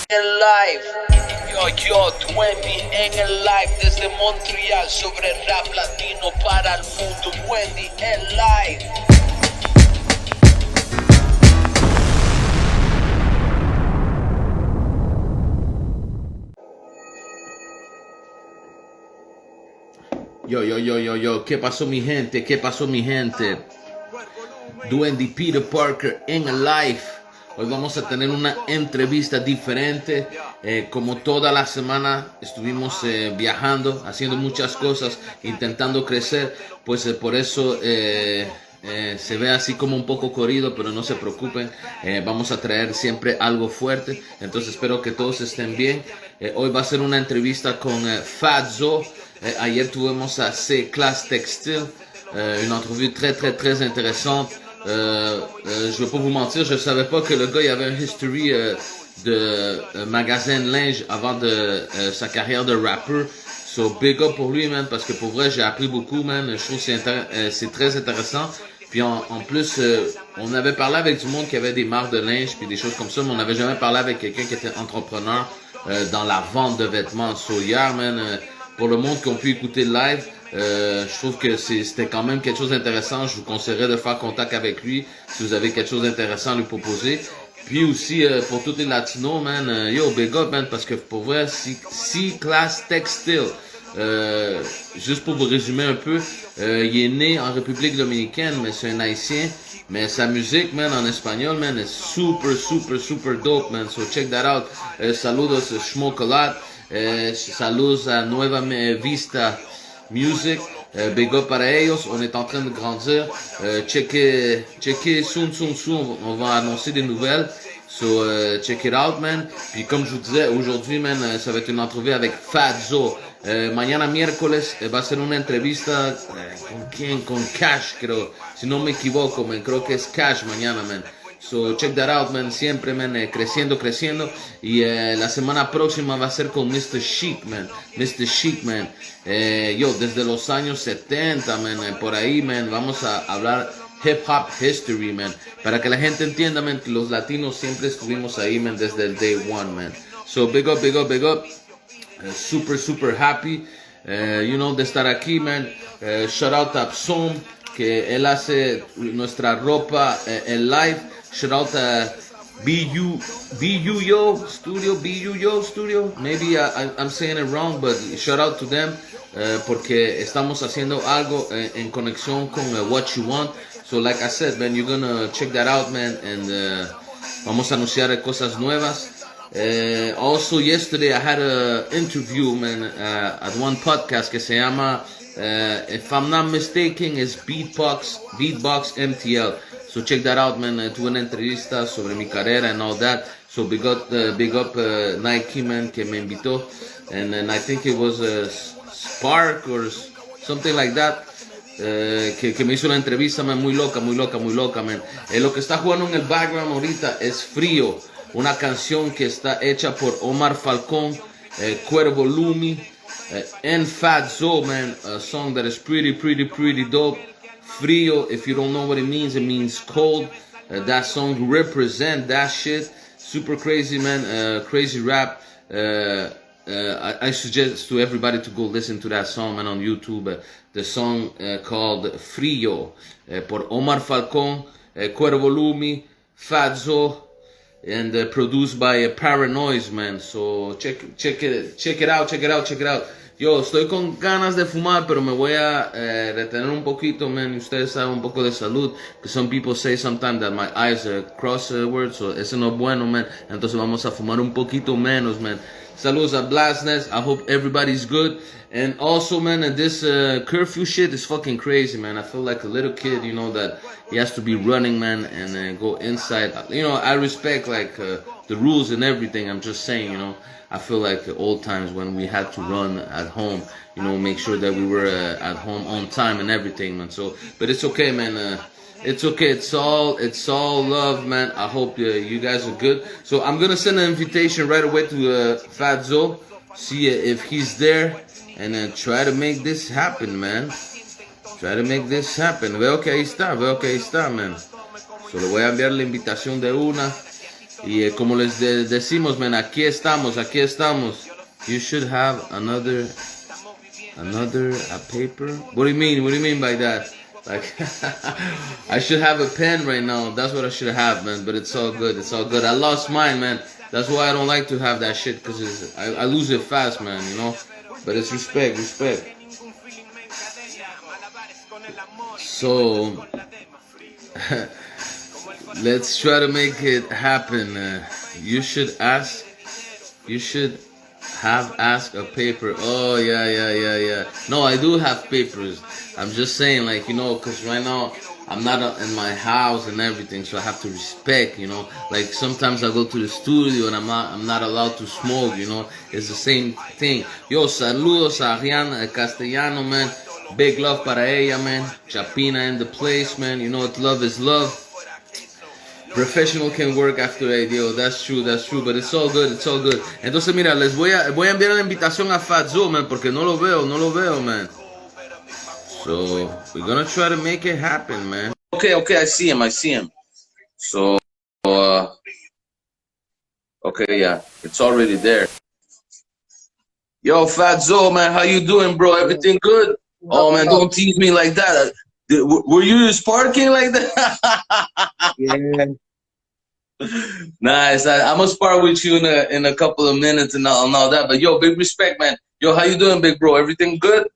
ElLife. Yo, Wendy en ElLife desde Montreal sobre rap latino para el mundo. Wendy ElLife. Yo, ¿qué pasó mi gente? ¿Qué pasó mi gente? Wendy Peter Parker en ElLife. Hoy vamos a tener una entrevista diferente. Como toda la semana estuvimos viajando, haciendo muchas cosas, intentando crecer. Pues por eso se ve así como un poco corrido, pero no se preocupen. Vamos a traer siempre algo fuerte. Entonces espero que todos estén bien. Hoy va a ser una entrevista con FatZoe. Ayer tuvimos a Skillz Textile. Une entrevue très intéressante. Je vais pas vous mentir, je savais pas que le gars il avait un history de magasin de linge avant de sa carrière de rapper. So big up pour lui, man, parce que pour vrai j'ai appris beaucoup, man. Je trouve que c'est très intéressant. Puis en plus, on avait parlé avec du monde qui avait des marques de linge puis des choses comme ça, mais on n'avait jamais parlé avec quelqu'un qui était entrepreneur dans la vente de vêtements. So hier, man, pour le monde qui ont pu écouter le live, je trouve que c'était quand même quelque chose d'intéressant. Je vous conseillerais de faire contact avec lui si vous avez quelque chose d'intéressant à lui proposer. Puis aussi, pour tous les latinos, man, yo, big up, man, parce que pour vrai, Skillz Textile, juste pour vous résumer un peu, il est né en République Dominicaine, mais c'est un haïtien. Mais sa musique, man, en espagnol, man, est super dope, man. So check that out. Saludos, Schmocolat. Saludos a Nueva Vista Music, big up para ellos, on est en train de grandir, checker soon, on va annoncer des nouvelles, so check it out, man. Puis comme je vous disais, aujourd'hui, man, ça va être une entrevue avec FatZoe. Mañana miércoles va a ser una entrevista con quién, con Cash, creo, si no me equivoco, man, creo que es Cash mañana, man. So check that out, man, siempre, man, creciendo. Y la semana próxima va a ser con Mr. Chic, man. Yo, desde los años 70, man, por ahí, man, vamos a hablar hip hop history, man. Para que la gente entienda, man, que los latinos siempre estuvimos ahí, man, desde el day one, man. So big up. Super happy, de estar aquí, man. Shout out a Psom, que él hace nuestra ropa ElLife. Shout out to BU Studio. Maybe I'm saying it wrong, but shout out to them porque estamos haciendo algo en conexión con What You Want. So like I said, man, you're gonna check that out, man, and vamos a anunciar cosas nuevas. Also yesterday I had an interview, man, at one podcast que se llama, if I'm not mistaken, is Beatbox MTL. So check that out, man. Tuve una entrevista sobre mi carrera and all that. So big up Nike, man, que me invitó. And then I think it was Spark or something like that. Que me hizo una entrevista, man, muy loca, man. Lo que está jugando en el background ahorita es Frío, una canción que está hecha por Omar Falcón, Cuervo Lumi, and FatZoe, man. A song that is pretty dope. Frío, if you don't know what it means cold. That song represent that shit. Super crazy, man. Crazy rap. I suggest to everybody to go listen to that song, man, on YouTube. The song called Frío, por Omar Falcón, Cuervo Lumi, FatZoe, and produced by Paranoise, man. So check it out. Yo, estoy con ganas de fumar, pero me voy a retener un poquito, man. Ustedes saben, un poco de salud. Because some people say sometimes that my eyes are crosswords, so eso no es bueno, man. Entonces vamos a fumar un poquito menos, man. Saludos a Blastness. I hope everybody's good. And also, man, this curfew shit is fucking crazy, man. I feel like a little kid, that he has to be running, man, and go inside. I respect, like, the rules and everything. I'm just saying, I feel like the old times when we had to run at home, make sure that we were at home on time and everything, man. So, but it's okay, man. It's okay. It's all love, man. I hope you guys are good. So I'm gonna send an invitation right away to FatZoe, see if he's there, and try to make this happen, man. Veo que ahí está, man. So le voy a enviar la invitación de una. Y como les decimos, man, aquí estamos, aquí estamos. You should have another a paper. What do you mean? What do you mean by that? Like, I should have a pen right now. That's what I should have, man. But it's all good. It's all good. I lost mine, man. That's why I don't like to have that shit, because I lose it fast, man, you know? But it's respect, respect. So, let's try to make it happen. You should have asked a paper. Oh, yeah. No, I do have papers. I'm just saying, like, you know, because right now I'm not in my house and everything, so I have to respect, you know. Like, sometimes I go to the studio and I'm not allowed to smoke, you know. It's the same thing. Yo, saludos a Ariana Castellano, man. Big love para ella, man. Chapina in the place, man. You know what love is love. Professional can work after ideal. That's true, but it's all good, it's all good. Entonces, mira, les voy a enviar la invitación a FatZoe, man, porque no lo veo, man. So, we're gonna try to make it happen, man. Okay, I see him. So, okay, yeah, it's already there. Yo, FatZoe, man, how you doing, bro? Everything good? Oh, man, don't tease me like that. Were you sparking like that? Yeah. Nice. I'm gonna spar with you in a couple of minutes and all that. But yo, big respect, man. Yo, how you doing, big bro? Everything good?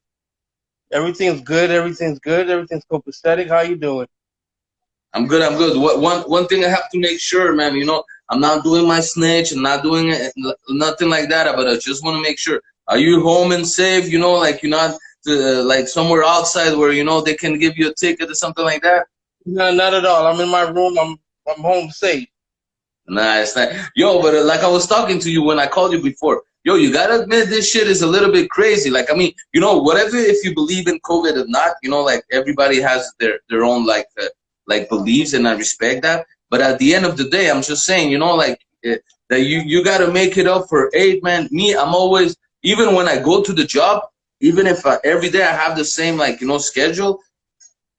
Everything's good. Everything's copacetic. How you doing? I'm good. One thing I have to make sure, man. You know, I'm not doing my snitch. I'm not doing nothing like that. But I just want to make sure. Are you home and safe? You know, like you're not like somewhere outside where you know they can give you a ticket or something like that. No, not at all. I'm in my room. I'm home safe. Nice. Yo, but like I was talking to you when I called you before. Yo, you gotta admit this shit is a little bit crazy. Like, I mean, you know, whatever, if you believe in COVID or not, you know, like everybody has their own like beliefs, and I respect that. But at the end of the day, I'm just saying, you know, like that you gotta make it up for 8, man. Me, I'm always, even when I go to the job, even if every day I have the same, like, you know, schedule,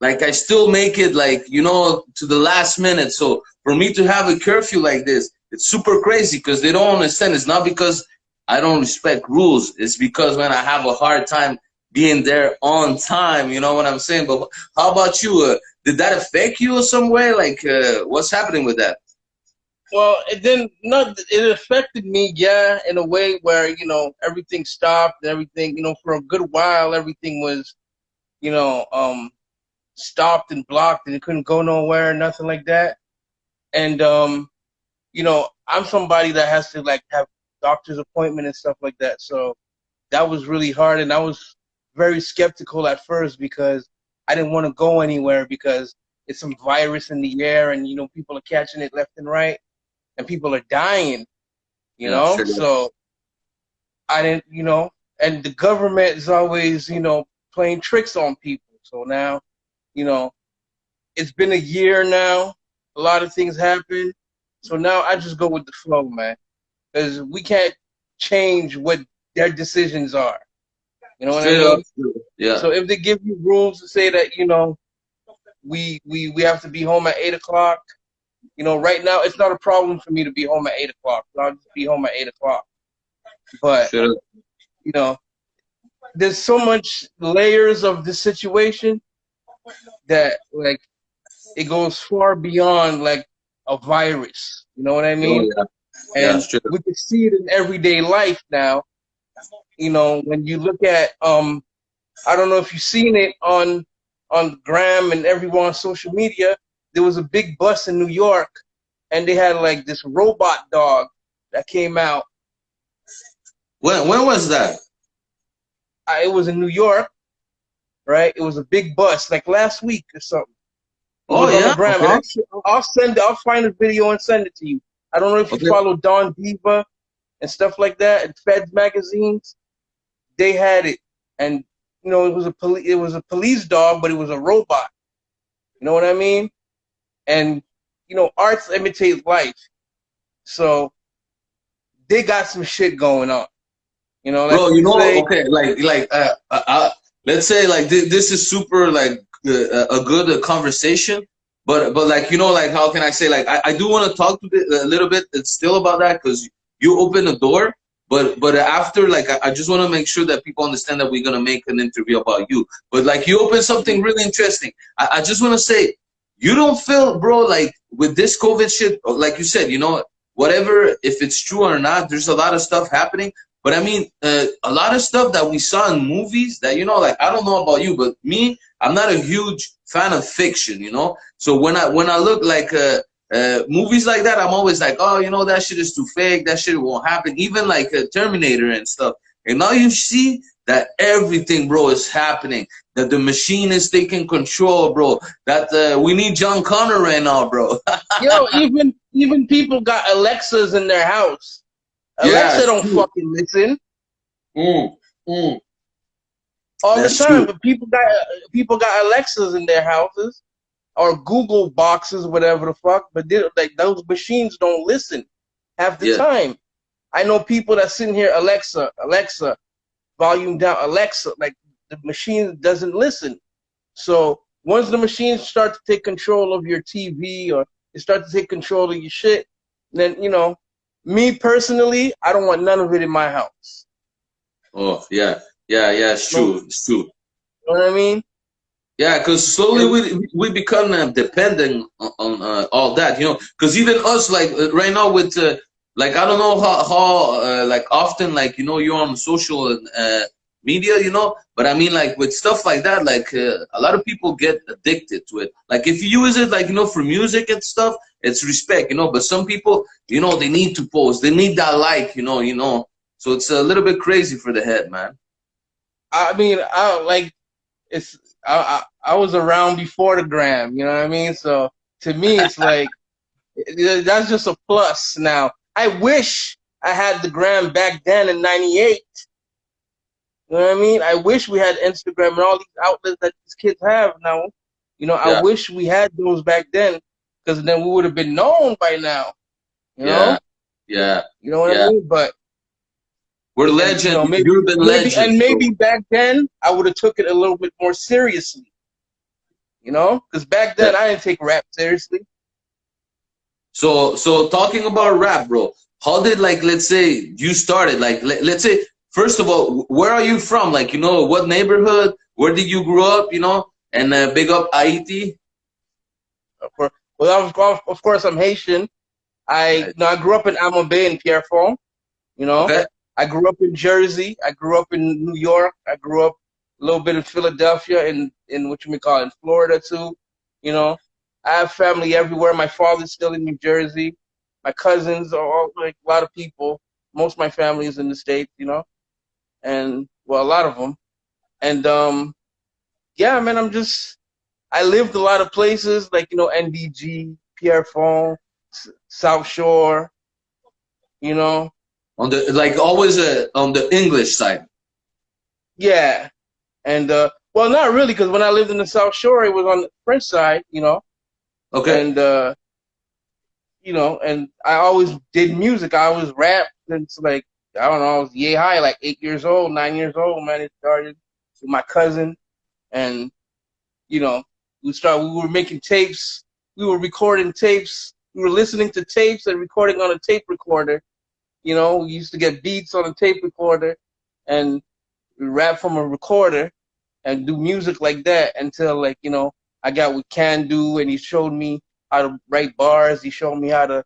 like I still make it, like, you know, to the last minute. So for me to have a curfew like this, it's super crazy, because they don't understand. It's not because I don't respect rules. It's because, man, I have a hard time being there on time. You know what I'm saying? But how about you? Did that affect you in some way? Like, what's happening with that? Well, it affected me, yeah, in a way where, you know, everything stopped and everything, you know, for a good while, everything was, you know, stopped and blocked, and it couldn't go nowhere, nothing like that. And, you know, I'm somebody that has to, like, have doctor's appointment and stuff like that. So that was really hard, and I was very skeptical at first, because I didn't want to go anywhere, because it's some virus in the air, and, you know, people are catching it left and right, and people are dying, you know? Sure. So I didn't, you know, and the government is always, you know, playing tricks on people. So now, you know, it's been a year now. A lot of things happen. So now I just go with the flow, man. Because we can't change what their decisions are. You know what I mean? Yeah. So if they give you rules to say that, you know, we have to be home at 8 o'clock, you know, right now it's not a problem for me to be home at 8 o'clock. I'll just be home at 8 o'clock. But, you know, there's so much layers of the situation that, like, it goes far beyond, like, a virus. You know what I mean? Oh, yeah. And we can see it in everyday life now. You know, when you look at, I don't know if you've seen it on Gram and everyone on social media, there was a big bus in New York, and they had, like, this robot dog that came out. When was that? It was in New York, right? It was a big bus, like last week or something. Oh, yeah? Okay. I'll find a video and send it to you. I don't know if you follow Don Diva and stuff like that, and Feds magazines. They had it, and, you know, it was a police dog, but it was a robot. You know what I mean? And, you know, arts imitate life. So they got some shit going on. You know, like, bro, you know, okay, let's say, like, this is super, like, a good conversation. but like like how can I say, like I do want to talk a little bit still about that, because you open the door. But after, like, I just want to make sure that people understand that we're gonna make an interview about you. But like, you open something really interesting. I just want to say, you don't feel, bro, like with this COVID shit, like you said, whatever, if it's true or not, there's a lot of stuff happening. But I mean, a lot of stuff that we saw in movies that, like, I don't know about you, but me, I'm not a huge fan of fiction, So when I look like movies like that, I'm always like, oh, that shit is too fake. That shit won't happen. Even like Terminator and stuff. And now you see that everything, bro, is happening. That the machine is taking control, bro. That we need John Connor right now, bro. Yo, even people got Alexas in their house. Alexa don't fucking listen. All the time, but people got Alexas in their houses, or Google boxes, whatever the fuck. But like, those machines don't listen half the time. I know people that sitting here, Alexa, volume down, Alexa. Like, the machine doesn't listen. So once the machines start to take control of your TV, or they start to take control of your shit, then me personally, I don't want none of it in my house. Oh yeah, it's true. It's true. You know what I mean? Yeah, because slowly we become dependent on all that, Because even us, like right now with like, I don't know how like often, like, you're on social media, but I mean, like, with stuff like that, like a lot of people get addicted to it. Like, if you use it, like, for music and stuff, it's respect, But some people, they need to post, they need that like, So it's a little bit crazy for the head, man. I mean, I was around before the gram, you know what I mean? So to me, it's like, that's just a plus now. I wish I had the gram back then in '98. You know what I mean? I wish we had Instagram and all these outlets that these kids have now. I wish we had those back then, because then we would have been known by now. You know? Yeah. You know what I mean? But we're legends. You've been legends. And maybe back then I would have took it a little bit more seriously. Because back then I didn't take rap seriously. So talking about rap, bro, how did, like, let's say you started, like, let's say, first of all, where are you from? Like, what neighborhood? Where did you grow up? And big up Haiti. Well, of course, I'm Haitian. I grew up in Amabé in Pierrefonds. Okay. I grew up in Jersey. I grew up in New York. I grew up a little bit in Philadelphia, in what you may call in Florida too. I have family everywhere. My father's still in New Jersey. My cousins are all, like, a lot of people. Most of my family is in the States, and, well, a lot of them. And yeah, man, I lived a lot of places, like, NDG, Pierrefonds, South Shore, On the, like, always on the English side. Yeah. And well, not really, because when I lived in the South Shore, it was on the French side, Okay. And and I always did music. I always rapped since, like, I don't know, I was yay high, like 8 years old, 9 years old, man. It started with my cousin, and we were making tapes, we were recording tapes, we were listening to tapes and recording on a tape recorder. We used to get beats on a tape recorder, and we rap from a recorder and do music like that until, like, I got with Can Do, and he showed me how to write bars. He showed me how to,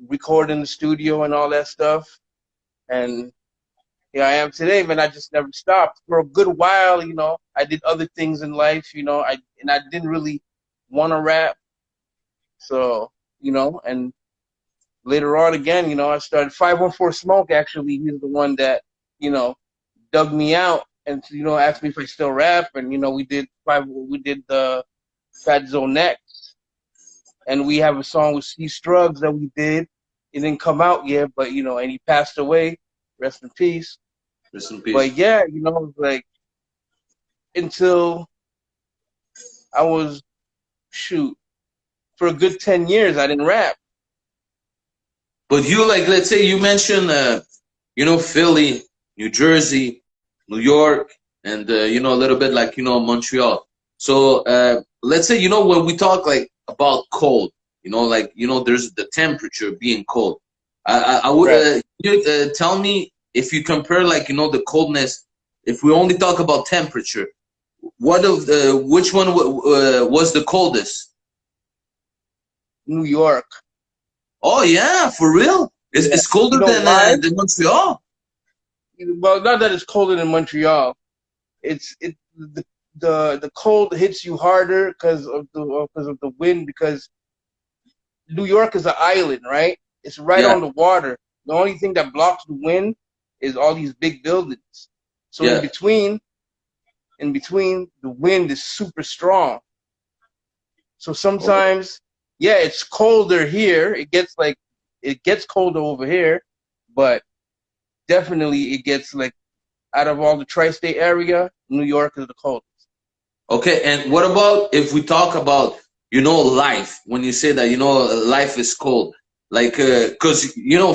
record in the studio and all that stuff. And here I am today, man. I just never stopped. For a good while, I did other things in life, I didn't really want to rap. So, and later on again, I started 514 Smoke. Actually, he's the one that, dug me out and, asked me if I still rap. And, we did the FatZoe Next. And we have a song with C Strugs that we did. It didn't come out yet, but, and he passed away. Rest in peace. Rest in peace. But yeah, like, until I was, for a good 10 years, I didn't rap. But you, like, let's say you mentioned, Philly, New Jersey, New York, and, a little bit, like, Montreal. So let's say, when we talk like about cold, there's the temperature being cold. I would Right. you, tell me if you compare like the coldness. If we only talk about temperature, which one was the coldest? New York. Oh yeah, for real? Yeah. It's colder You know why? than Montreal. Well, not that it's colder than Montreal. The cold hits you harder because of the wind, because New York is an island, right? It's right Yeah, on the water. The only thing that blocks the wind is all these big buildings. So yeah. in between, the wind is super strong. So Oh. sometimes, yeah, it's colder here. It gets colder over here, but definitely it gets like, out of all the tri-state area, New York is the coldest. Okay, and what about if we talk about, life? When you say that, life is cold, like, cause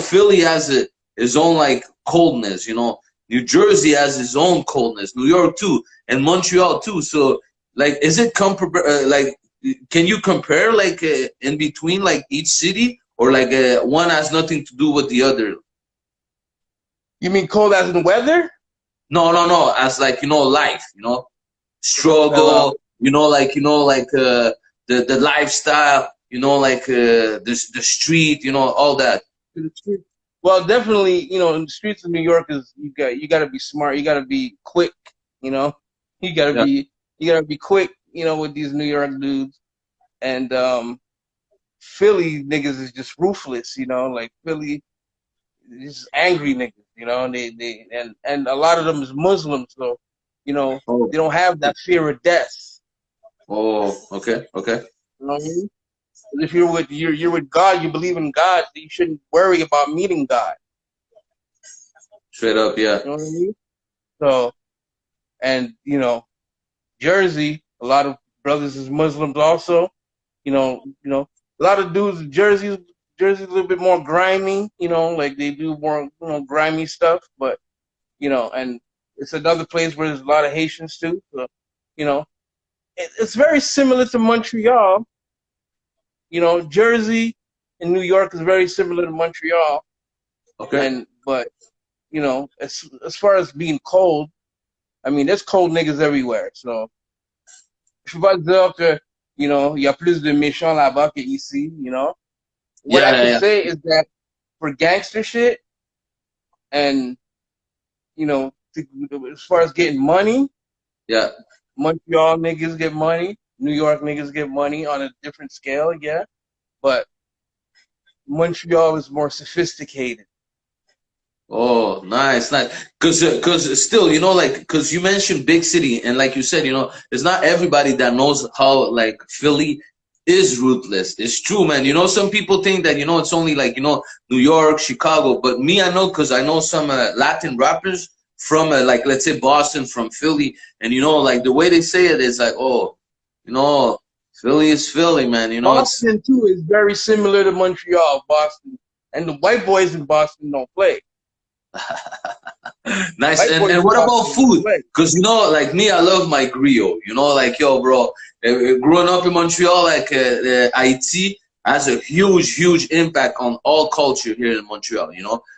Philly has his own like coldness. New Jersey has his own coldness. New York too, and Montreal too. So, like, is it like, can you compare like in between like each city, or like one has nothing to do with the other? You mean cold as in weather? No, no, no. As like life. Well, Struggle, like the lifestyle, like the street, all that. to the street. Well, definitely, in the streets of New York, is you got to be smart. You got to be quick. You know, you got to Yeah. be you got to be quick. With these New York dudes, and Philly niggas is just ruthless. Like Philly, just angry niggas. And and a lot of them is Muslims, so Oh, they don't have that fear of death. oh, okay, okay. You know what I mean? If you're with God, you believe in God, so you shouldn't worry about meeting God. Straight up, yeah. You know what I mean? So, and Jersey, a lot of brothers is Muslims also. A lot of dudes in Jersey's a little bit more grimy. Like they do more grimy stuff, but and it's another place where there's a lot of Haitians too. So, it's very similar to Montreal. Jersey and New York is very similar to Montreal, Okay. but as far as being cold, I mean, there's cold niggas everywhere. So, je peux pas dire que, il y a plus de méchants là-bas que ici. What Yeah, I yeah, can yeah. say is that for gangster shit and, as far as getting money, Yeah. Montreal niggas get money, New York niggas get money on a different scale, yeah. But Montreal is more sophisticated. Oh, nice, nice. Cause still, cause you mentioned big city, and like you said, it's not everybody that knows how like Philly is ruthless. It's true, man. Some people think that it's only like New York, Chicago, but me, I know, cause I know some Latin rappers from like, let's say Boston, from Philly, and like the way they say it is like, oh, Philly is Philly, man. It's Boston too is very similar to Montreal, Boston, and the white boys in Boston don't play. nice. White And boys in what about Boston don't food? play. Because like me, I love my griot. Like yo, bro. Growing up in Montreal, like Haiti has a huge, huge impact on all culture here in Montreal.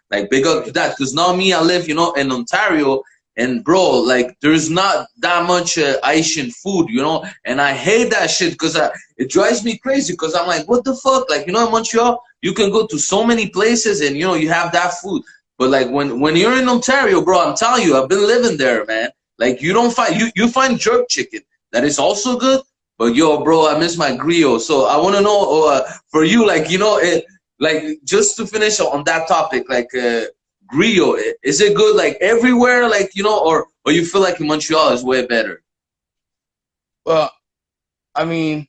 Like big up to that. Because now me, I live, in Ontario, and bro, like there's not that much Haitian food, and I hate that shit because it drives me crazy. Because I'm like, what the fuck? Like in Montreal, you can go to so many places, and you have that food. But like when you're in Ontario, bro, I'm telling you, I've been living there, man. Like you don't find you find jerk chicken that is also good, but yo, bro, I miss my griot. So I want to know for you, like like just to finish on that topic, like griot, is it good like everywhere, like or you feel like in Montreal is way better? Well, I mean,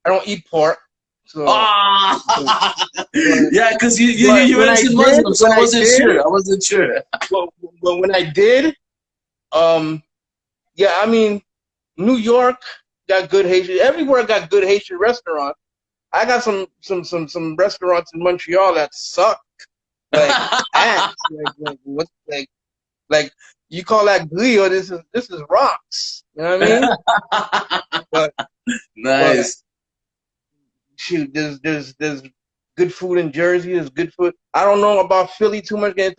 I don't eat pork, so. Ah, But, yeah, because but you when I mentioned did, Muslim, so I wasn't sure. I wasn't sure. but when I did, yeah, I mean, New York got good Haitian. Everywhere got good Haitian restaurants. I got some restaurants in Montreal that suck, like ass. Like what like You call that Grio, this is rocks. You know what I mean? But Nice. shoot, there's good food in Jersey. There's good food. I don't know about Philly too much. Getting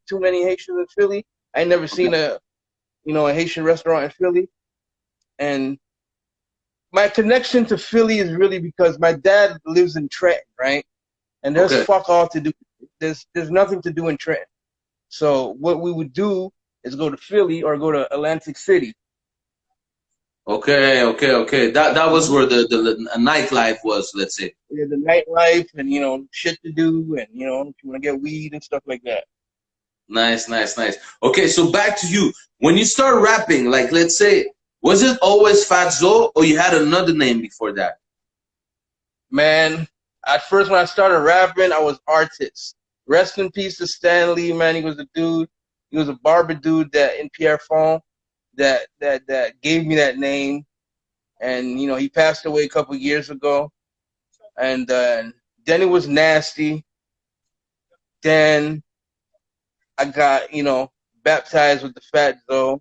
too many Haitians in Philly. I ain't never seen a Haitian restaurant in Philly. And my connection to Philly is really because my dad lives in Trenton, right? And there's fuck all to do. There's nothing to do in Trenton. So what we would do is go to Philly or go to Atlantic City. Okay. That was where the nightlife was, let's say. Yeah, the nightlife and shit to do and if you want to get weed and stuff like that. Nice. Okay, so back to you. When you start rapping, like let's say, was it always FatZoe or you had another name before that? Man, at first when I started rapping, I was Artist. Rest in peace to Stan Lee, man. He was a dude. He was a barber dude that in Pierrefonds that gave me that name. And he passed away a couple years ago. And then it was Nasty. Then I got, baptized with the FatZoe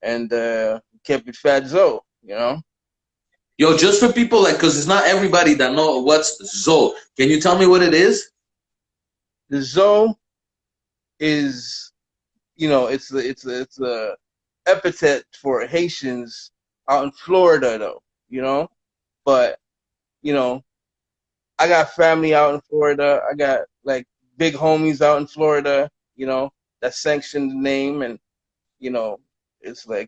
and kept it FatZoe, Yo, just for people because it's not everybody that know what's Zoe. Can you tell me what it is? The Zoe is, it's a epithet for Haitians out in Florida, though, But, I got family out in Florida. I got big homies out in Florida, that sanctioned the name, and it's I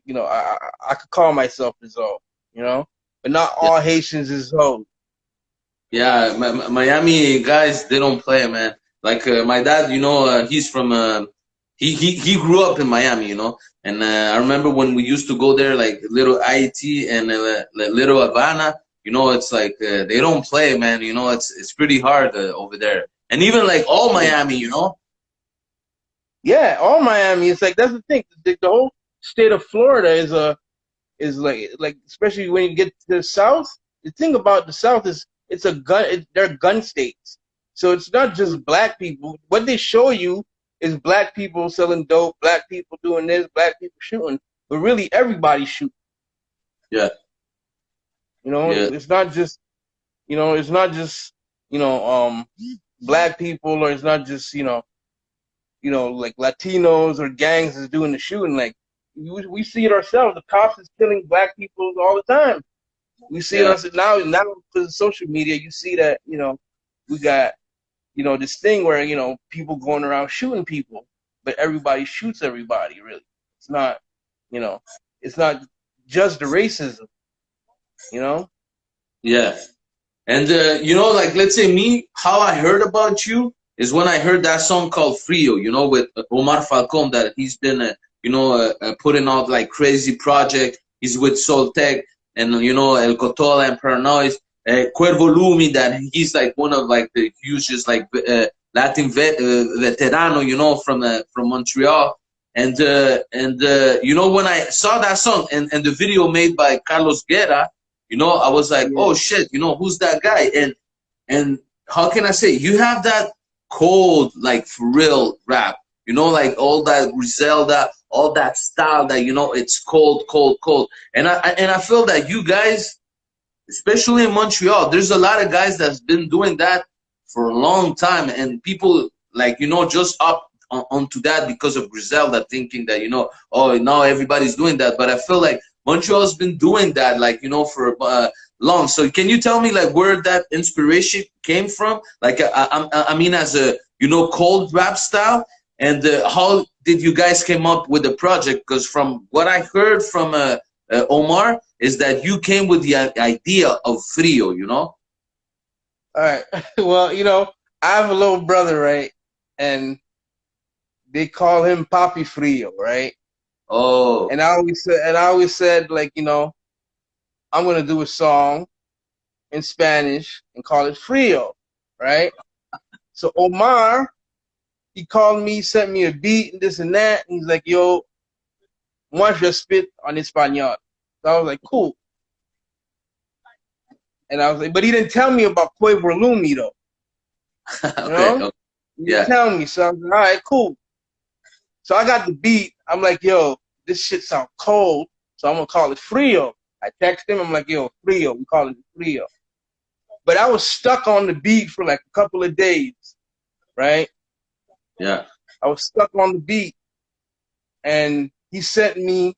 could call myself the Zoe, but not all Haitians is Zoe. Yeah, Miami guys, they don't play, man. Like my dad, he's from he grew up in Miami, and I remember when we used to go there, like little IET and little Havana. It's like they don't play, man. It's pretty hard over there, and even all Miami, Yeah, all Miami. It's that's the thing. The whole state of Florida is like especially when you get to the South. The thing about the South is they're gun states. So it's not just black people. What they show you is black people selling dope, black people doing this, black people shooting, but really everybody's shooting. Yeah. It's not just black people, or it's not just like Latinos or gangs is doing the shooting. We see it ourselves. The cops is killing black people all the time. We see it now because of social media. You see that we got this thing where people going around shooting people, but everybody shoots everybody. Really, it's not it's not just the racism. Yeah. And let's say me, how I heard about you is when I heard that song called Frio, with Omar Falcon, that he's been putting out crazy project. He's with Soltec and El Cotola and Paranoid, Cuervo Lumi, that he's one of the hugest Latin veterano, from Montreal. And when I saw that song and the video made by Carlos Guerra, I was like, oh shit, who's that guy? And how can I say, you have that cold, for real rap, all that Griselda, all that style that, it's cold. And I feel that you guys, especially in Montreal, there's a lot of guys that's been doing that for a long time, and people just up onto that because of Griselda, thinking that, oh, now everybody's doing that. But I feel like Montreal's been doing that, for long. So can you tell me, where that inspiration came from? I mean, as a, cold rap style, and how did you guys came up with the project? Because from what I heard from Omar is that you came with the idea of Frio, All right. Well, I have a little brother, right? And they call him Papi Frio, right? Oh. And I always said, I'm gonna do a song in Spanish and call it Frio, right? So Omar, he called me, sent me a beat and this and that, and he's like, yo, moi je spit en español. So I was like, cool. And I was like, but he didn't tell me about Cuervo Lumi though. Okay. He didn't tell me, so I was like, all right, cool. So I got the beat. I'm like, yo, this shit sound cold, so I'm gonna call it frio. I text him, I'm like, yo, frio, we call it frio. But I was stuck on the beat for like a couple of days, right? Yeah. I was stuck on the beat, and he sent me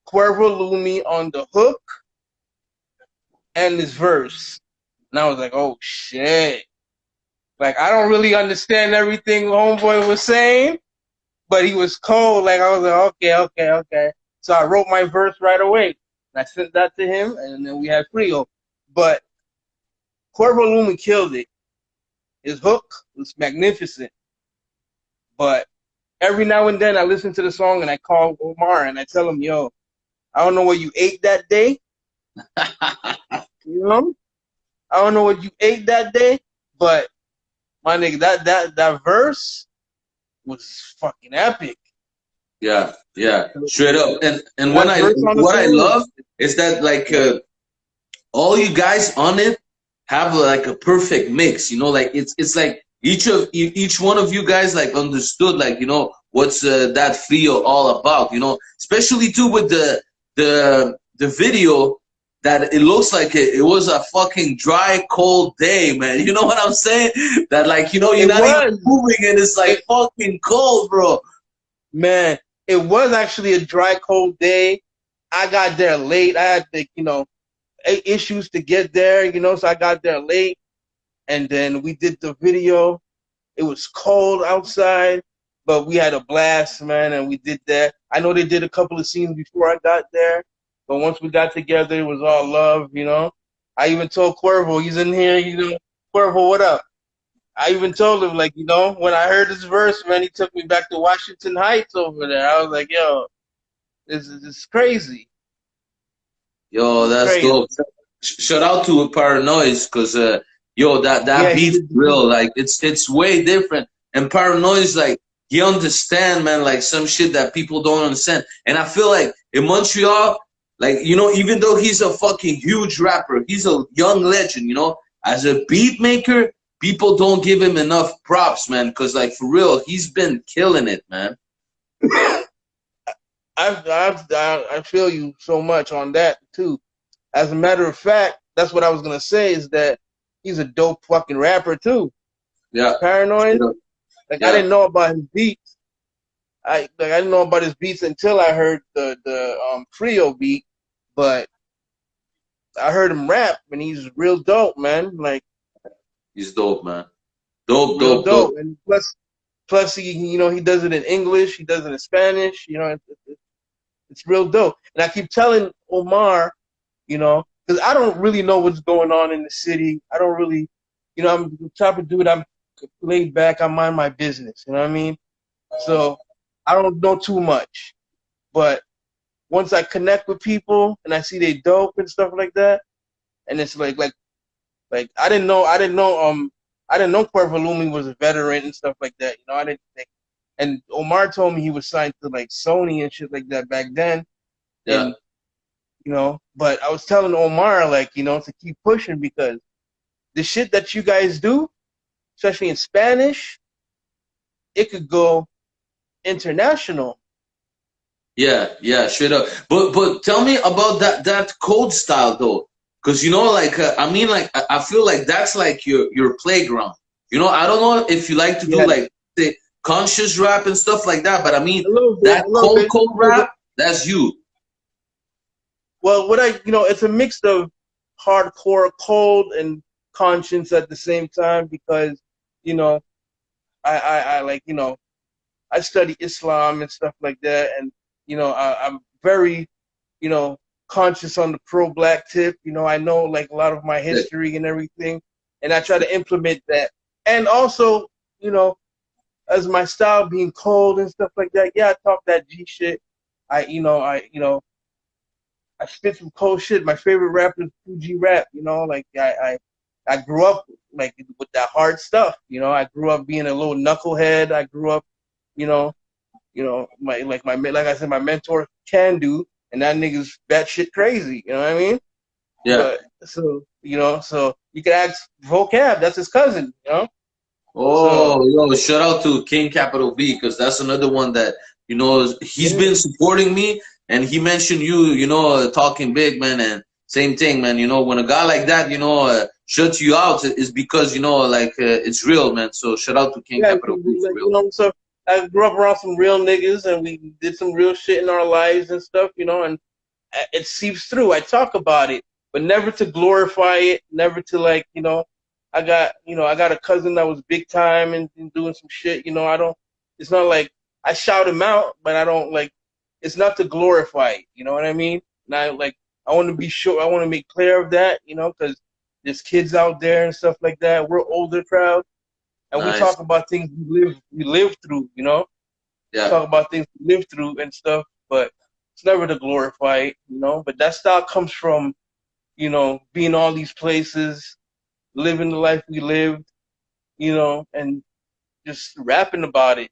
Cuervo Lumi on the hook and this verse. And I was like, oh shit. Like, I don't really understand everything homeboy was saying, but he was cold. Like, I was like, okay. So I wrote my verse right away. And I sent that to him, and then we had Frio. But Cuervo Lumi killed it. His hook was magnificent. But every now and then I listen to the song and I call Omar and I tell him, yo, I don't know what you ate that day. You know? I don't know what you ate that day, but my nigga, that verse was fucking epic. Yeah, straight up. And What I love is that like all you guys on it have like a perfect mix. You know, like it's like each one of you guys like understood like, you know, what's that feel all about. You know, especially too with the video. That it looks like it was a fucking dry, cold day, man. You know what I'm saying? That like, you know, you're not even moving and it's like fucking cold, bro. Man, it was actually a dry, cold day. I got there late. I had like, you know, issues to get there, you know, so I got there late. And then we did the video. It was cold outside, but we had a blast, man, and we did that. I know they did a couple of scenes before I got there. But once we got together, it was all love, you know. I even told Cuervo, he's in here, you know, Cuervo, what up? I even told him, like, you know, when I heard this verse, man, he took me back to Washington Heights over there. I was like, yo, this is crazy. Yo, that's crazy. Dope. Shout out to Paranoid, because, yo, that beat's real. Like, it's way different. And Paranoid, like, he understand, man, like, some shit that people don't understand. And I feel like in Montreal, like, you know, even though he's a fucking huge rapper, he's a young legend, you know, as a beat maker, people don't give him enough props, man, because, like, for real, he's been killing it, man. I feel you so much on that, too. As a matter of fact, that's what I was going to say, is that he's a dope fucking rapper, too. Yeah. Paranoid. Like, yeah. I didn't know about his beats. I didn't know about his beats until I heard the Frio beat, but I heard him rap, and he's real dope, man. Like, he's dope, man. Dope. And plus he, you know, he does it in English, he does it in Spanish. You know, it's real dope. And I keep telling Omar, you know, because I don't really know what's going on in the city. I don't really, you know, I'm the type of dude, I'm laid back, I mind my business. You know what I mean? So I don't know too much, but once I connect with people and I see they dope and stuff like that, and it's like I didn't know Cuervo Lumi was a veteran and stuff like that. You know, I didn't think. And Omar told me he was signed to like Sony and shit like that back then. Yeah. And, you know, but I was telling Omar, like, you know, to keep pushing, because the shit that you guys do, especially in Spanish, it could go international. Yeah, straight up. But tell me about that code style though, because you know, like I mean, like I feel like that's like your playground. You know, I don't know if you like to do like the conscious rap and stuff like that, but I mean that cold rap, that's you. Well, you know, it's a mix of hardcore, cold, and conscience at the same time, because, you know, I like, you know, I study Islam and stuff like that, and, you know, I'm very, you know, conscious on the pro-black tip. You know, I know like a lot of my history and everything, and I try to implement that. And also, you know, as my style being cold and stuff like that, yeah, I talk that G shit. I spit some cold shit. My favorite rapper is 2G Rap. You know, like I grew up like with that hard stuff. You know, I grew up being a little knucklehead. I grew up, you know, like I said, my mentor Can Do, and that nigga's batshit crazy. You know what I mean? Yeah. So you can ask Vocab. That's his cousin. You know. Oh, yo! Shout out to King Capital V, because that's another one that You know, he's been supporting me, and he mentioned you. You know, talking big, man, and same thing, man. You know, when a guy like that, you know, shuts you out, is because you know, like it's real, man. So shout out to King Yeah, Capital Group for like, real. so I grew up around some real niggas, and we did some real shit in our lives and stuff, you know, and it seeps through. I talk about it, but never to glorify it, never to like, you know, I got a cousin that was big time and doing some shit, you know, I don't, it's not like I shout him out, but I don't like, it's not to glorify it, you know what I mean? And I like, I want to be sure, I want to make clear of that, you know, because there's kids out there and stuff like that. We're older crowd, and we Nice. talk about things we live through, you know, Yeah. talk about things we live through and stuff, but it's never to glorify it, you know. But that style comes from, you know, being all these places, living the life we lived, you know, and just rapping about it.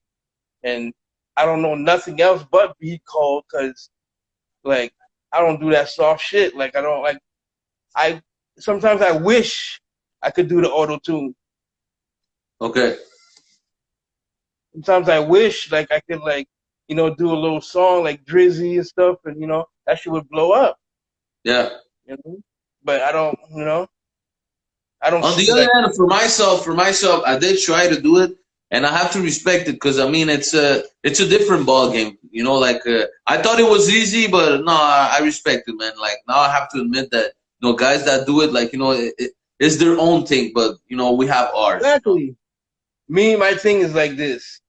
And I don't know nothing else but beat code, because, like, I don't do that soft shit. Like, I don't, like, I, sometimes I wish I could do the auto-tune. Okay. Sometimes I wish, like, I could, like, you know, do a little song like Drizzy and stuff, and, you know, that shit would blow up. Yeah. You know? But I don't, you know, I don't On the see, other like, hand, for myself, I did try to do it, and I have to respect it because I mean it's a different ball game. You know, like I thought it was easy, but no, I respect it, man. Like now I have to admit that you know guys that do it, like you know, it's their own thing, but you know we have ours. You know? exactly. Me, my thing is like this.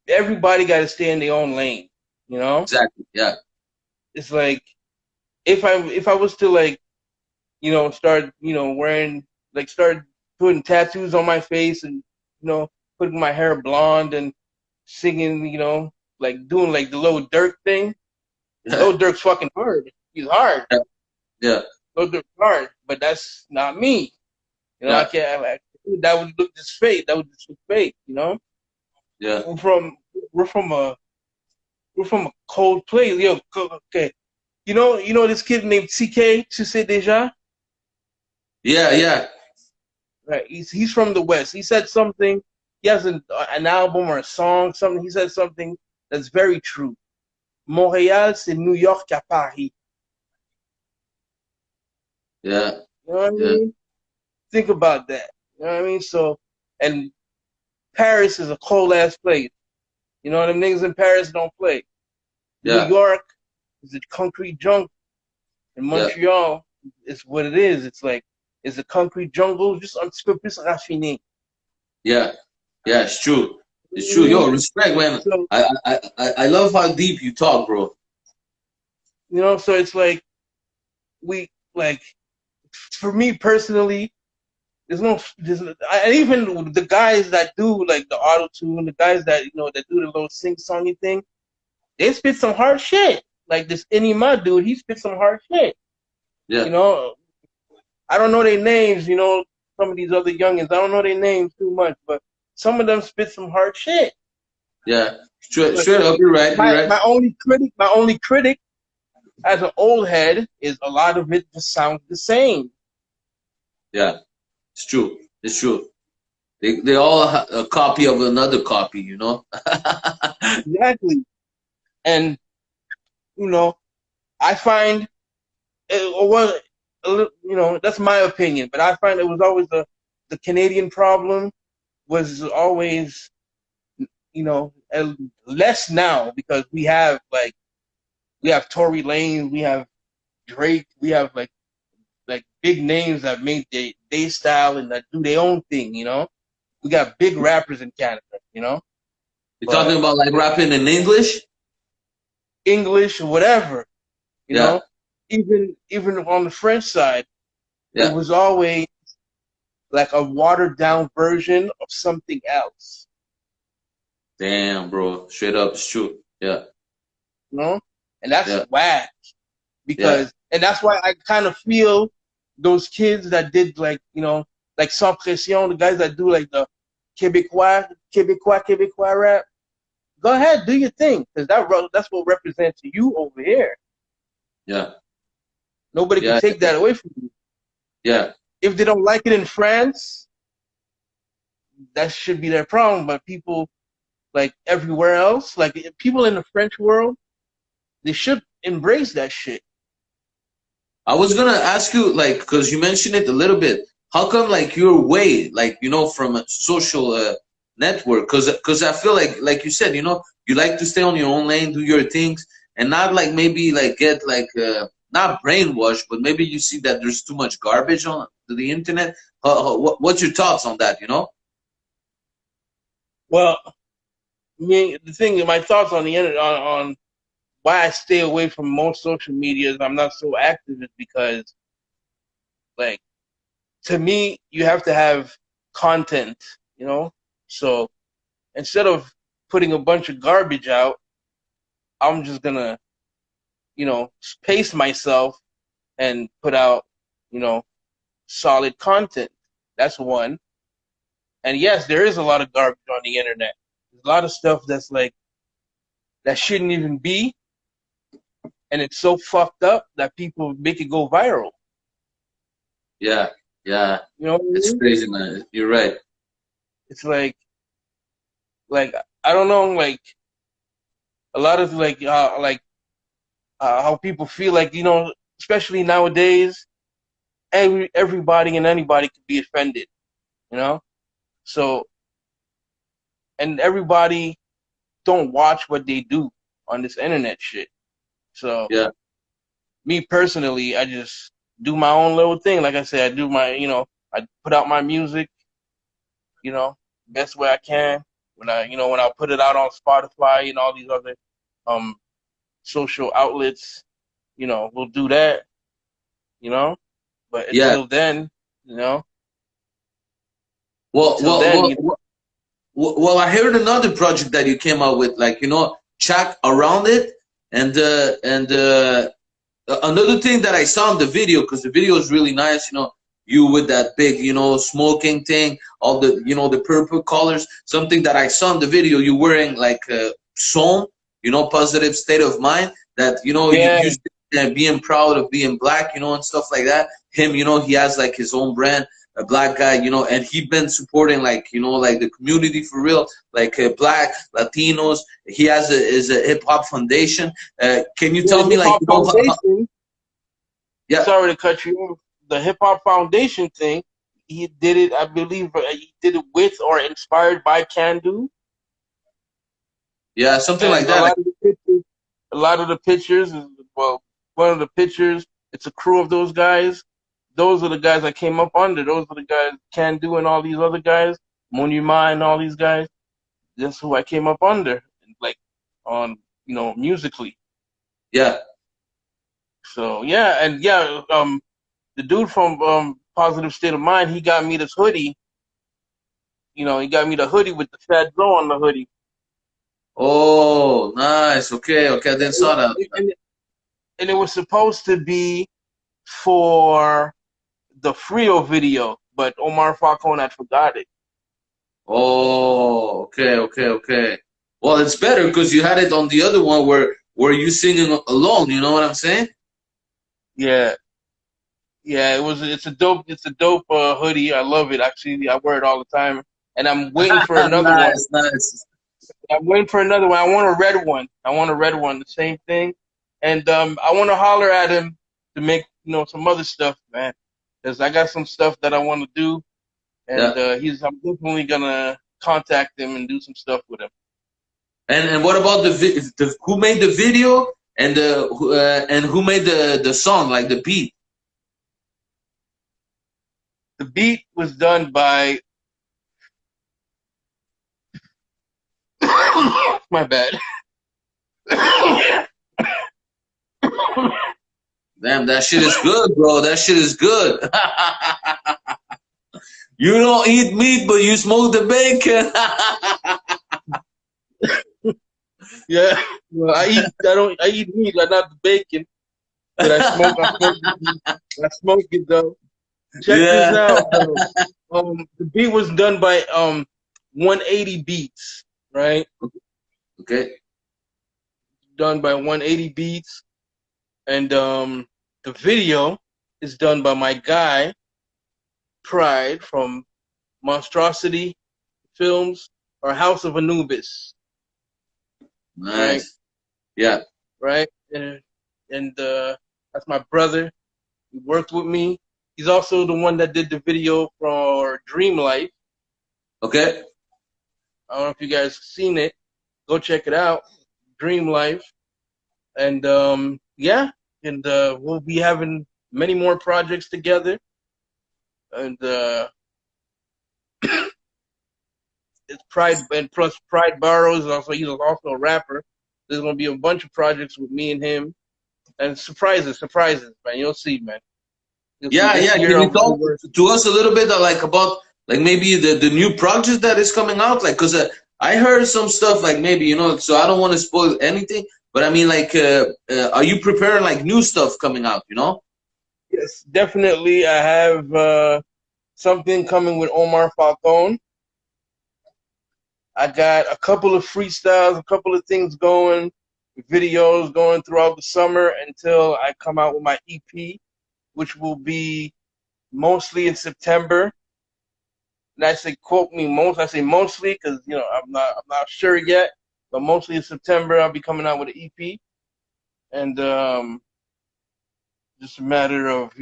Everybody got to stay in their own lane, you know? Exactly. Yeah. It's like, if I was to, like, you know, start, you know, wearing, like, start putting tattoos on my face and, you know, putting my hair blonde and singing, you know, like doing like the Lil Durk thing. Yeah. Lil Durk's fucking hard. He's hard. Yeah. Yeah. Lil Durk's hard, but that's not me. You know, I Yeah. can't. That would look just fake. That would just look fake. You know, Yeah. we're from we're from a we're from a cold place. Yo, okay. You know this kid named TK. Tu sais déjà? Yeah. Yeah. Right. He's from the West. He said something. He has an album or a song. Something. He said something that's very true. Montréal, c'est New York à Paris. Yeah. You know what I Yeah. mean? Think about that. You know what I mean? So, and Paris is a cold ass place. You know, them niggas in Paris don't play. New Yeah. York is a concrete jungle. And Yeah. Montreal is what it is. It's like, it's a concrete jungle, just un petit peu plus raffiné. Yeah. Yeah. It's true. It's true. Yo, respect, man. So, I love how deep you talk, bro. you know, so it's like, like, for me personally, and even the guys that do like the auto tune, the guys that, you know, that do the little sing songy thing, they spit some hard shit. Like this Enima dude, he spit some hard shit. Yeah. You know, I don't know their names. You know, some of these other youngins, I don't know their names too much, but some of them spit some hard shit. Yeah. Straight up, you're right. You're right. My only critic, as an old head, is a lot of it just sounds the same. Yeah. It's true. It's true. They all a copy of another copy, you know? Exactly. And, you know, I find, you know, that's my opinion, but I find it was always the Canadian problem was always, you know, less now because we have Tory Lanez, we have Drake, we have like big names that make they style and that do their own thing, you know? We got big rappers in Canada, you know? You're talking about like rapping in English? English or whatever, you Yeah. know? Even on the French side, Yeah. it was always like a watered down version of something else. Damn, bro. Straight up, it's true. Yeah. You know? And that's Yeah. whack. Because and that's why I kind of feel those kids that did like, you know, like Sans Pression, the guys that do like the Québécois rap. Go ahead, do your thing, because that's what represents you over here. Yeah. Nobody can take that away from you. Yeah. If they don't like it in France, that should be their problem. But people like everywhere else. Like people in the French world, they should embrace that shit. I was gonna ask you, like, because you mentioned it a little bit. How come, like, you're away, like, from a social network? Because I feel like you said, you like to stay on your own lane, do your things, and not like maybe like get like not brainwashed, but maybe you see that there's too much garbage on the internet. What's your thoughts on that? Well, the thing, my thoughts on the internet on why I stay away from most social medias, I'm not so active, is because, like, to me, you have to have content, So instead of putting a bunch of garbage out, I'm just gonna, pace myself and put out, solid content. That's one. And yes, there is a lot of garbage on the internet. There's a lot of stuff that's like, that shouldn't even be, and it's so fucked up that people make it go viral. Yeah, yeah, You know what I it's mean? crazy, man. You're right. It's like I don't know, like a lot of how people feel like, especially nowadays, everybody and anybody could be offended, So, and everybody don't watch what they do on this internet shit. So, Yeah, me personally, I just do my own little thing. Like I said, I do my, I put out my music, best way I can. When I put it out on Spotify and all these other um social outlets, we'll do that, you know. But yeah. until then, you know, Well, until well, then, well, well, well, I heard another project that you came out with, like, track around it, and another thing that I saw in the video, because the video is really nice, you with that big, smoking thing, all the, the purple colors. Something that I saw in the video, you wearing like a song, positive state of mind. That yeah, you being proud of being black, and stuff like that. Him, he has like his own brand, a black guy, and he been supporting like like the community for real, like black Latinos. He has a hip hop foundation. Can you yeah, tell the me, Hip like, Hop Foundation. yeah, Sorry to cut you off. The Hip Hop Foundation thing, he did it. I believe he did it with or inspired by Can Do. yeah, something like And that. a lot of the pictures is, well, one of the pictures, it's a crew of those guys. Those are the guys I came up under. Those are the guys Can Do and all these other guys, Monima and all these guys. That's who I came up under, like on musically. Yeah. So yeah, and yeah, the dude from Positive State of Mind, he got me this hoodie. He got me the hoodie with the FatZoe on the hoodie. Oh, nice. Okay, okay. I didn't saw that. And it was supposed to be for the Frio video, but Omar Falcone had forgot it. Oh, okay, okay, okay. Well, it's better because you had it on the other one where you singing alone. You know what I'm saying? Yeah, yeah. It's a dope. It's a dope hoodie. I love it. Actually, I wear it all the time. And I'm waiting for another one. Nice, nice. I'm waiting for another one. I want a red one. I want a red one. The same thing. And I want to holler at him to make some other stuff, man. Because I got some stuff that I want to do, and Yeah. I'm definitely gonna contact him and do some stuff with him. And what about the who made the video and who made the song, like the beat? The beat was done by my bad. Damn, that shit is good, bro. That shit is good. You don't eat meat, but you smoke the bacon. Yeah, well, I eat meat, but not the bacon. But I smoke it though. Check this out. The beat was done by 180 Beats, right? Okay. Done by 180 Beats, and the video is done by my guy Pride from Monstrosity Films or House of Anubis. right? Nice. Yeah. Right, and that's my brother. He worked with me. He's also the one that did the video for Dream Life. Okay. I don't know if you guys seen it. Go check it out, Dream Life. And yeah, and we'll be having many more projects together. And it's Pride, and plus Pride Barrows also, he's also a rapper. There's gonna be a bunch of projects with me and him, and surprises, man. You'll see, man. You'll see Yeah, this yeah. year. Can you talk to us a little bit like about like maybe the new project that is coming out? Like, cause I heard some stuff like maybe so I don't want to spoil anything, but I mean like, are you preparing like new stuff coming out? Yes, definitely. I have something coming with Omar Falcone. I got a couple of freestyles, a couple of things going, videos going throughout the summer until I come out with my EP, which will be mostly in September. And I say quote me most. I say mostly because I'm not sure yet, but mostly in September I'll be coming out with an EP, and just a matter of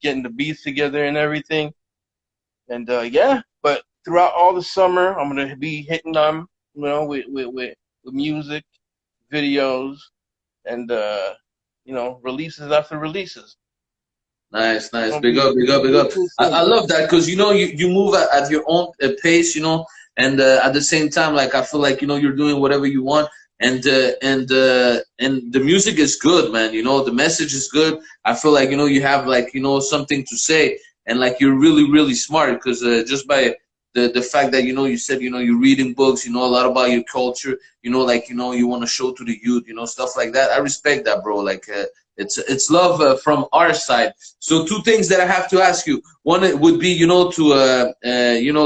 getting the beats together and everything. And yeah, but throughout all the summer, I'm gonna be hitting them, with music, videos, and releases after releases. Nice, nice. It'll Big be up, big up, big up. cool I thing. love that because you move at your own pace, and at the same time, like I feel like you're doing whatever you want, and the music is good, man. The message is good. I feel like you have like something to say, and like you're really really smart because just by the fact that you said you're reading books, you know a lot about your culture, like you want to show to the youth, stuff like that. I respect that, bro. Like. It's love from our side. So two things that I have to ask you. One would be, to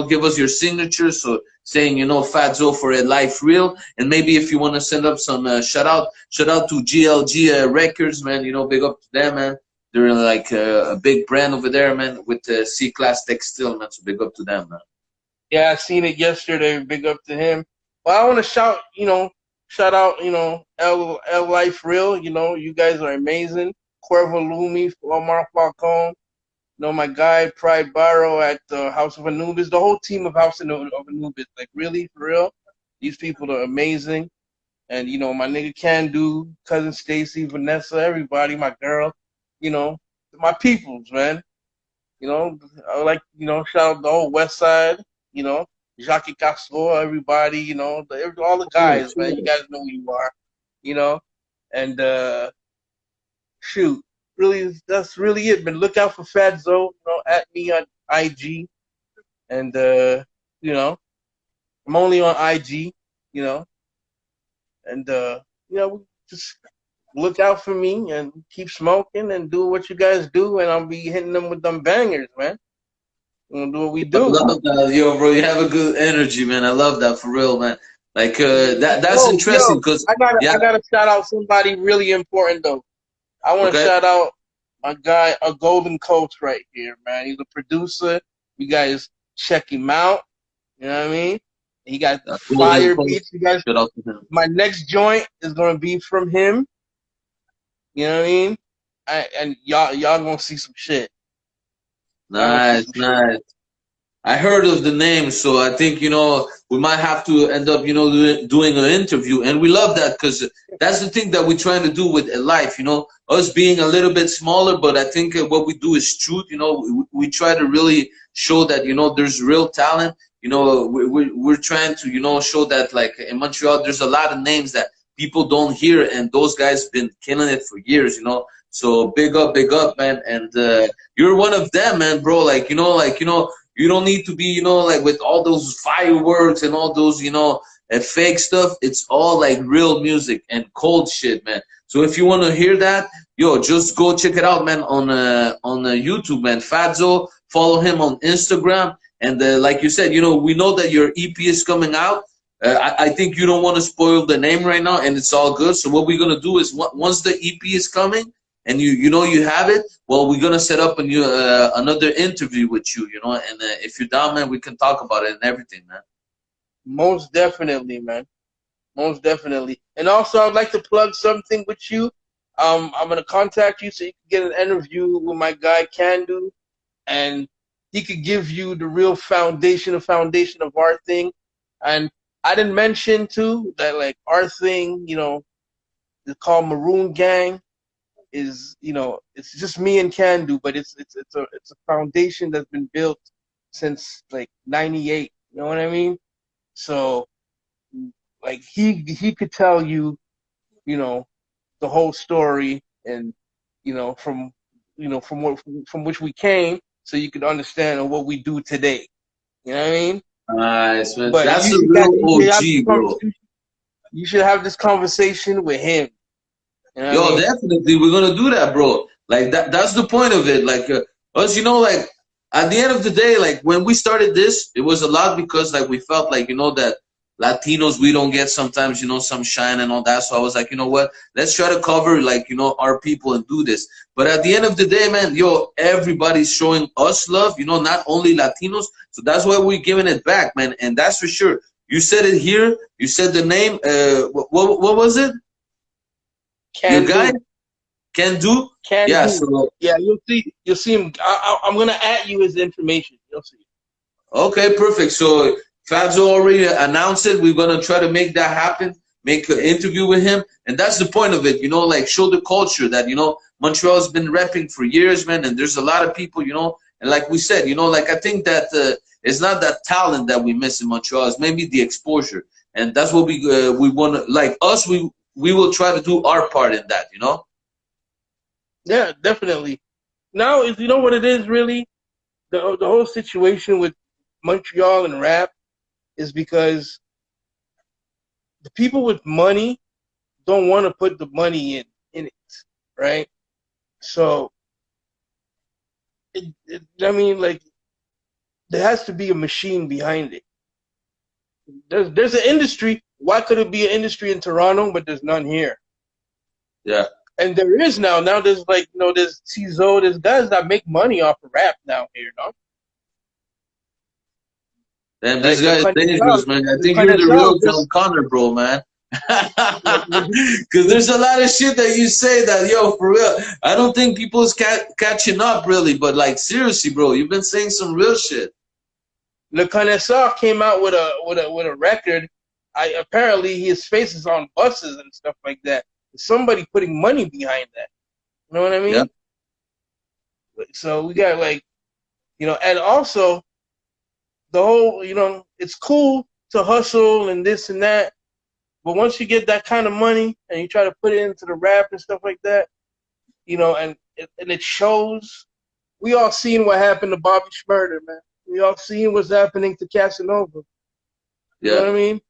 give us your signature. So saying, FatZoe for ElLife Real, and maybe if you want to send up some shout out to GLG Records, man. Big up to them, man. They're like a big brand over there, man, with C-Class Textile, man. So big up to them, man. Yeah, I seen it yesterday. Big up to him. But I want to shout out, ElLife Real. You guys are amazing. Cuervo Lumi, Omar Falcone. My guy Pride Barrow at House of Anubis. The whole team of House of Anubis. Like really, for real. These people are amazing. And my nigga Can Do, cousin Stacy, Vanessa, everybody, my girl. My peoples, man. I would like shout out the whole West Side. Jackie Castro, everybody, all the guys, man. You guys know who you are, and shoot, really, that's really it. But look out for FatZoe, at me on IG, and I'm only on IG, and just look out for me and keep smoking and do what you guys do, and I'll be hitting them with them bangers, man. We're gonna do what we do. I love that, yo, bro. You have a good energy, man. I love that for real, man. Like that's interesting because I gotta shout out somebody really important though. I want to shout out my guy, a Golden Coast right here, man. He's a producer. You guys check him out. You know what I mean? He got fire beats. You guys, my next joint is gonna be from him. You know what I mean? And y'all gonna see some shit. Nice, nice. I heard of the name, so I think we might have to end up doing an interview, and we love that because that's the thing that we're trying to do with ElLife. Us being a little bit smaller, but I think what we do is truth. We try to really show that there's real talent. We're trying to show that like in Montreal, there's a lot of names that people don't hear, and those guys been killing it for years. So big up, man, and you're one of them, man, bro. You don't need to be, like with all those fireworks and all those, fake stuff. It's all like real music and cold shit, man. So if you want to hear that, yo, just go check it out, man, on YouTube, man. FatZoe, follow him on Instagram. And like you said, we know that your EP is coming out. I think you don't want to spoil the name right now, and it's all good. So what we're going to do is once the EP is coming, and you have it, well, we're gonna set up another interview with you, and if you're down, man, we can talk about it and everything, man. Most definitely, man. Most definitely. And also, I'd like to plug something with you. I'm gonna contact you so you can get an interview with my guy Candu, and he could give you the real foundation, of our thing. And I didn't mention too that like our thing, it's called Maroon Gang. Is it's just me and Candu, but it's a foundation that's been built since like '98. You know what I mean? So like he could tell you, the whole story, and from which we came, so you could understand what we do today. You know what I mean? Nice, man. But That's a real OG, bro. You should have this conversation with him. You know what I mean? Definitely, we're gonna do that, bro. Like that's the point of it. Like us, like at the end of the day, like when we started this, it was a lot because like we felt like that Latinos, we don't get sometimes some shine and all that. So I was like, you know what? Let's try to cover like our people and do this. But at the end of the day, man, everybody's showing us love. Not only Latinos. So that's why we're giving it back, man. And that's for sure. You said it here. You said the name. What was it? Your guy? Can do? Yeah, do. So, yeah, you'll see him. I'm gonna add you his information. You'll see. Okay, perfect. So FatZoe already announced it. We're gonna try to make that happen, make an interview with him, and that's the point of it. Like show the culture that Montreal has been repping for years, man. And there's a lot of people, and like we said, like I think that it's not that talent that we miss in Montreal. It's maybe the exposure, and that's what we want to like us. We will try to do our part in that, Yeah, definitely. Now, you know what it is really? The whole situation with Montreal and rap is because the people with money don't want to put the money in it, right? So, I mean, like, there has to be a machine behind it. There's an industry. Why could it be an industry in Toronto, but there's none here? Yeah. And there is now. Now there's like, there's FatZoe, there's guys that make money off of rap now here, Damn, this guy is dangerous, man. I think you're the real John Connor, bro, man. Because there's a lot of shit that you say that, for real, I don't think people's catching up, really. But, like, seriously, bro, you've been saying some real shit. Le Connaisseur came out with a record. Apparently his face is on buses and stuff like that. Somebody putting money behind that. You know what I mean? Yeah. So we got like, and also the whole, it's cool to hustle and this and that, but once you get that kind of money and you try to put it into the rap and stuff like that, and it shows. We all seen what happened to Bobby Shmurda, man. We all seen what's happening to Casanova. Yeah. You know what I mean?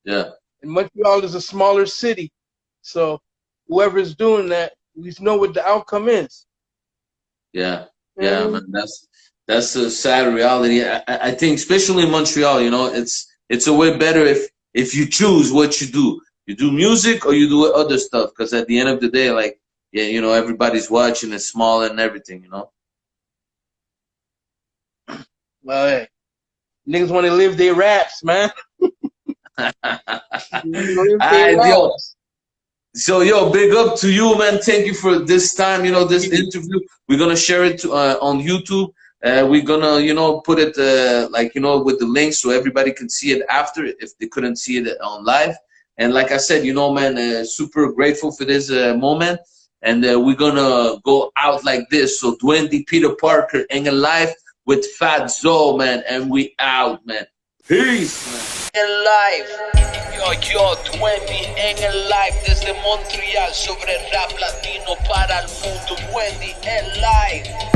Yeah. And Montreal is a smaller city. So whoever's doing that, we know what the outcome is. Yeah. Yeah, man. That's a sad reality. I think especially in Montreal, it's a way better if you choose what you do. You do music or you do other stuff, because at the end of the day, like, everybody's watching, it's small and everything, Well, hey, niggas want to live their raps, man. So, big up to you, man. Thank you for this time, this interview. We're going to share it on YouTube. We're going to, put it, with the link so everybody can see it after if they couldn't see it on live. And like I said, man, super grateful for this moment. And we're going to go out like this. So, Duende Peter Parker in ElLife with FatZoe, man. And we out, man. Peace, man. ElLife, yo, Duende en ElLife desde Montreal sobre rap latino para el mundo. Duende ElLife.